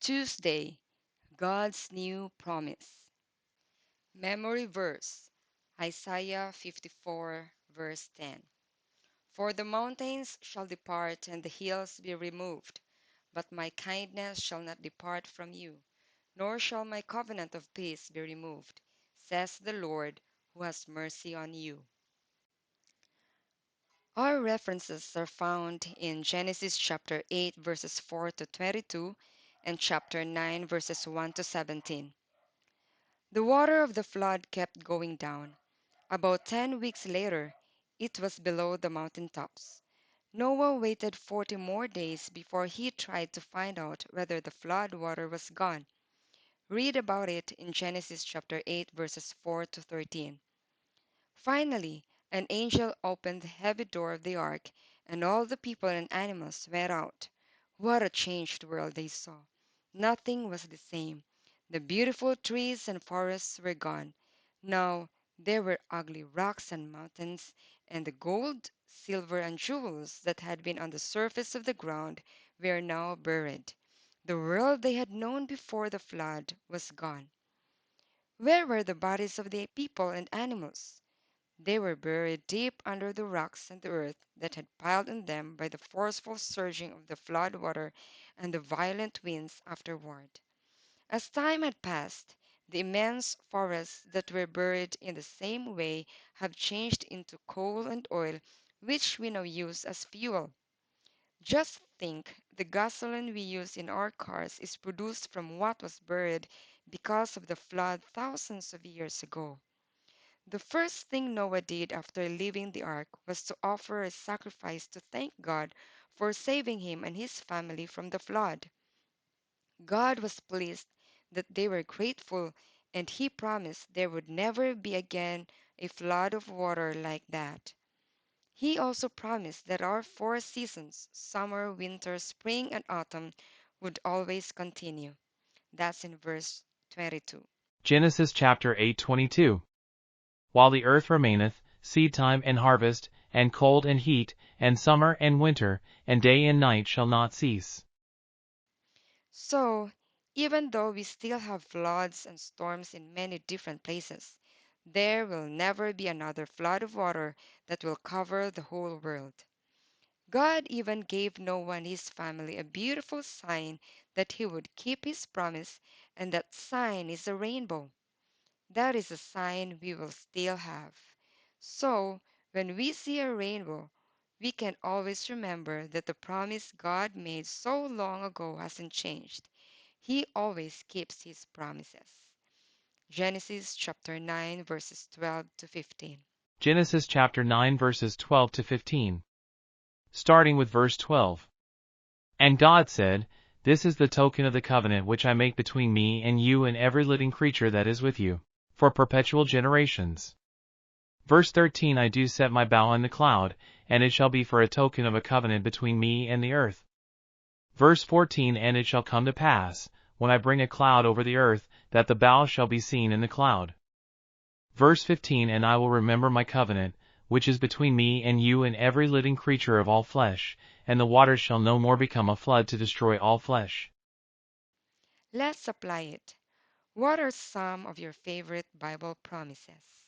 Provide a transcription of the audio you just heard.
Tuesday, God's New Promise. Memory Verse, Isaiah 54, verse 10. For the mountains shall depart and the hills be removed, but my kindness shall not depart from you, nor shall my covenant of peace be removed, says the Lord, who has mercy on you. Our references are found in Genesis chapter 8 verses 4 to 22 and chapter 9 verses 1 to 17. The water of the flood kept going down. About 10 weeks later, it was below the mountain tops. Noah waited 40 more days before he tried to find out whether the flood water was gone. Read about it in Genesis chapter 8 verses 4 to 13. Finally, an angel opened the heavy door of the ark, and all the people and animals went out. What a changed world they saw! Nothing was the same. The beautiful trees and forests were gone. Now there were ugly rocks and mountains, and the gold, silver, and jewels that had been on the surface of the ground were now buried. The world they had known before the flood was gone. Where were the bodies of the people and animals? They were buried deep under the rocks and the earth that had piled on them by the forceful surging of the flood water and the violent winds afterward. As time had passed, the immense forests that were buried in the same way have changed into coal and oil, which we now use as fuel. Just think, the gasoline we use in our cars is produced from what was buried because of the flood thousands of years ago. The first thing Noah did after leaving the ark was to offer a sacrifice to thank God for saving him and his family from the flood. God was pleased that they were grateful, and he promised there would never be again a flood of water like that. He also promised that our four seasons, summer, winter, spring, and autumn, would always continue. That's in verse 22. Genesis chapter 8:22. While the earth remaineth, seedtime and harvest, and cold and heat, and summer and winter, and day and night shall not cease. So, even though we still have floods and storms in many different places, there will never be another flood of water that will cover the whole world. God even gave Noah and his family a beautiful sign that he would keep his promise, and that sign is a rainbow. That is a sign we will still have. So, when we see a rainbow, we can always remember that the promise God made so long ago hasn't changed. He always keeps his promises. Genesis chapter 9 verses 12 to 15. Genesis chapter 9 verses 12 to 15. Starting with verse 12. And God said, This is the token of the covenant which I make between me and you and every living creature that is with you, for perpetual generations. Verse 13. I do set my bow in the cloud, and it shall be for a token of a covenant between me and the earth. Verse 14. And it shall come to pass, when I bring a cloud over the earth, that the bow shall be seen in the cloud. Verse 15. And I will remember my covenant, which is between me and you and every living creature of all flesh, and the waters shall no more become a flood to destroy all flesh. Let's apply it. What are some of your favorite Bible promises?